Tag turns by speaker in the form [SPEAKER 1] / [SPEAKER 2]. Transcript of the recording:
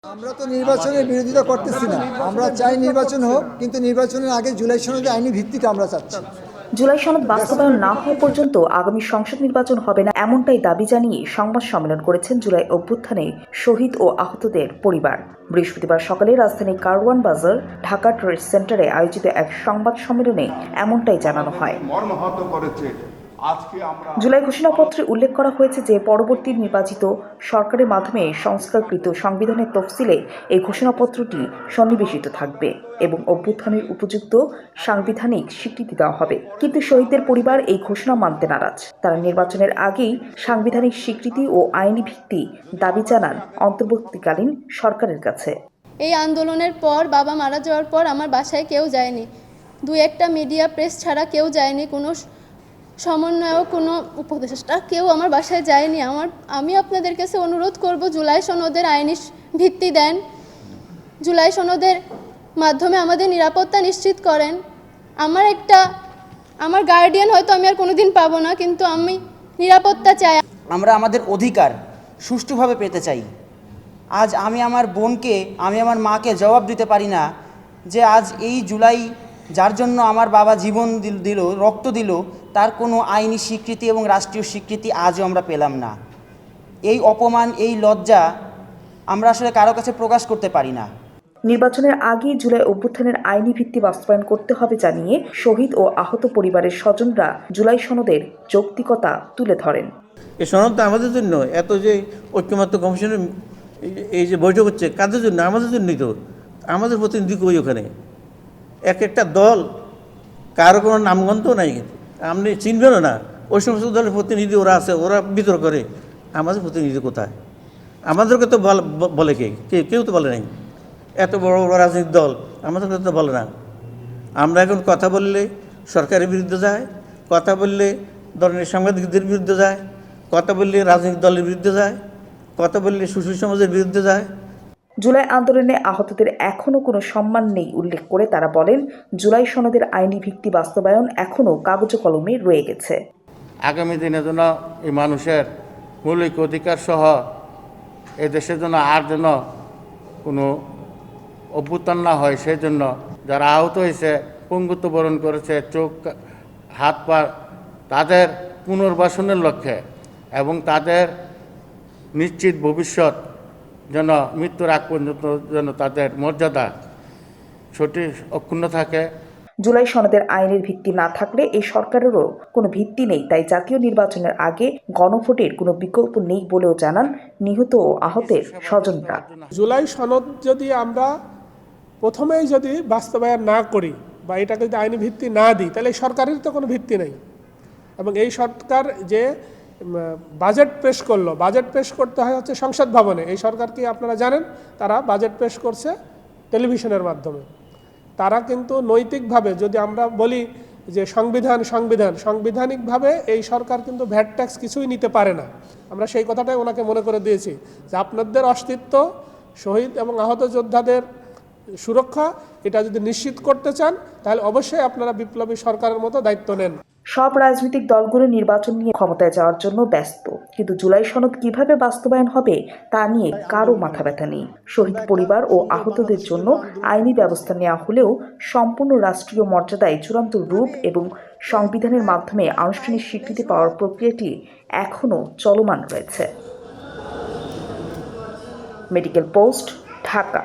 [SPEAKER 1] আমরা তো নির্বাচনের বিরোধিতা করতেছি না। আমরা চাই নির্বাচন হোক, কিন্তু নির্বাচনের আগে জুলাই সনদে আইনি ভিত্তিটা আমরা চাচ্ছি।
[SPEAKER 2] জুলাই সনদ বাস্তবায়ন না হওয়া পর্যন্ত আগামী সংসদ নির্বাচন হবে না, এমনটাই দাবি জানিয়ে সংবাদ সম্মেলন করেছেন জুলাই অভ্যুত্থানে শহীদ ও আহতদের পরিবার। বৃহস্পতিবার সকালে রাজধানীর কারওয়ান বাজার ঢাকা ট্রেড সেন্টারে আয়োজিত এক সংবাদ সম্মেলনে এমনটাই জানানো হয়। জুলাই ঘোষণাপত্রে উল্লেখ করা হয়েছে যে পরবর্তী নির্বাচিত সরকারের মাধ্যমে সংস্কারকৃত সংবিধানের তফসিলে এই ঘোষণাপত্রটি সন্নিবেশিত থাকবে এবং অভ্যুত্থানের উপযুক্ত সাংবিধানিক স্বীকৃতি দেওয়া হবে। কিন্তু শহীদদের পরিবার এই ঘোষণা মানতে নারাজ। তারা নির্বাচনের আগেই সাংবিধানিক স্বীকৃতি ও আইনি ভিত্তি দাবি জানান অন্তর্বর্তীকালীন সরকারের কাছে।
[SPEAKER 3] এই আন্দোলনের পর বাবা মারা যাওয়ার পর আমার বাসায় কেউ যায়নি, দু একটা মিডিয়া প্রেস ছাড়া কেউ যায়নি, কোনো সমন্বয়ক কোনো উপদেষ্টা কেউ আমার বাসায় যায়নি। আমি আপনাদের কাছে অনুরোধ করব, জুলাই সনদের আইনি ভিত্তি দেন, জুলাই সনদের মাধ্যমে আমাদের নিরাপত্তা নিশ্চিত করেন। আমার গার্ডিয়ান হয়তো আমি আর কোনোদিন পাবো না, কিন্তু আমি নিরাপত্তা চাই।
[SPEAKER 4] আমরা আমাদের অধিকার সুষ্ঠুভাবে পেতে চাই। আজ আমি আমার বোনকে, আমি আমার মাকে জবাব দিতে পারি না যে আজ এই জুলাই যার জন্য আমার বাবা জীবন দিল, রক্ত দিল, তার কোনো আইনি স্বীকৃতি এবং রাষ্ট্রীয় স্বীকৃতি আজও আমরা পেলাম না। এই অপমান, এই লজ্জা আমরা আসলে কারো কাছে প্রকাশ করতে পারি না।
[SPEAKER 2] নির্বাচনের আগে জুলাই অভ্যুত্থানের আইনি ভিত্তি বাস্তবায়ন করতে হবে জানিয়ে শহীদ ও আহত পরিবারের স্বজনরা জুলাই সনদের যৌক্তিকতা তুলে ধরেন।
[SPEAKER 5] এই সনদটা আমাদের জন্য, এত যে ঐক্যমত্য কমিশনের এই যে বৈঠক হচ্ছে, কাদের জন্য? আমাদের জন্যই তো। আমাদের প্রতিনিধি কই ওখানে? এক একটা দল, কারো কোনো নামগন্ধ নাই, আপনি চিনবেনও না। ওই সমস্ত দলের প্রতিনিধি ওরা আছে, ওরা বিতর্ক করে। আমাদের প্রতিনিধি কোথায়? আমাদেরকে তো বলে কেউ তো বলে নাই। এত বড় বড় রাজনৈতিক দল আমাদেরকে তো বলে না। আমরা এখন কথা বললে সরকারের বিরুদ্ধে যায়, কথা বললে ধরনের সাংবাদিকদের বিরুদ্ধে যায়, কথা বললে রাজনৈতিক দলের বিরুদ্ধে যায়, কথা বললে সুশীল সমাজের বিরুদ্ধে যায়।
[SPEAKER 2] জুলাই আন্দোলনে আহতদের এখনও কোনো সম্মান নেই উল্লেখ করে তারা বলেন, জুলাই সনদের আইনি ভিত্তি বাস্তবায়ন এখনও কাগজে কলমে রয়ে গেছে।
[SPEAKER 6] আগামী দিনের জন্য এই মানুষের মৌলিক অধিকার সহ এই দেশের জন্য আর যেন কোনো অভ্যুত্থান না হয়, সেই জন্য যারা আহত হয়েছে, পঙ্গুত্ব বরণ করেছে, চোখ হাত পা, তাদের পুনর্বাসনের লক্ষ্যে এবং তাদের নিশ্চিত ভবিষ্যৎ যেন মৃত্যুর আগ পর্যন্ত যেন তাদের মর্যাদা সঠিক অক্ষুণ্ণ থাকে।
[SPEAKER 2] জুলাই সনদের আইনের ভিত্তি না থাকলে এই সরকারেরও কোনো ভিত্তি নেই, তাই জাতীয় নির্বাচনের আগে গণভোটের কোনো বিকল্প নেই বলেও জানান নিহত ও আহতের স্বজনরা।
[SPEAKER 7] জুলাই সনদ যদি আমরা প্রথমেই যদি বাস্তবায়ন না করি বা এটাকে যদি আইনি ভিত্তি না দিই, তাহলে এই সরকারের তো কোনো ভিত্তি নেই। এবং এই সরকার যে বাজেট পেশ করলো, বাজেট পেশ করতে হয় হচ্ছে সংসদ ভবনে। এই সরকারকে আপনারা জানেন, তারা বাজেট পেশ করছে টেলিভিশনের মাধ্যমে। তারা কিন্তু নৈতিকভাবে, যদি আমরা বলি যে সাংবিধানিকভাবে এই সরকার কিন্তু ভ্যাট ট্যাক্স কিছুই নিতে পারে না। আমরা সেই কথাটাই ওনাকে মনে করে দিয়েছি যে আপনাদের অস্তিত্ব, শহীদ এবং আহত যোদ্ধাদের সুরক্ষা, এটা যদি নিশ্চিত করতে চান তাহলে অবশ্যই আপনারা বিপ্লবী সরকারের মতো দায়িত্ব নেন।
[SPEAKER 2] সব রাজনৈতিক দলগুলো নির্বাচন নিয়ে ক্ষমতায় যাওয়ার জন্য ব্যস্ত, কিন্তু জুলাই সনদ কিভাবে বাস্তবায়ন হবে তা নিয়ে কারো মাথা ব্যথা নেই। শহীদ পরিবার ও আহতদের জন্য আইনি ব্যবস্থা নেওয়া হলেও সম্পূর্ণ রাষ্ট্রীয় মর্যাদায় চূড়ান্ত রূপ এবং সংবিধানের মাধ্যমে আনুষ্ঠানিক স্বীকৃতি পাওয়ার প্রক্রিয়াটি এখনও চলমান রয়েছে। Medical post, Dhaka.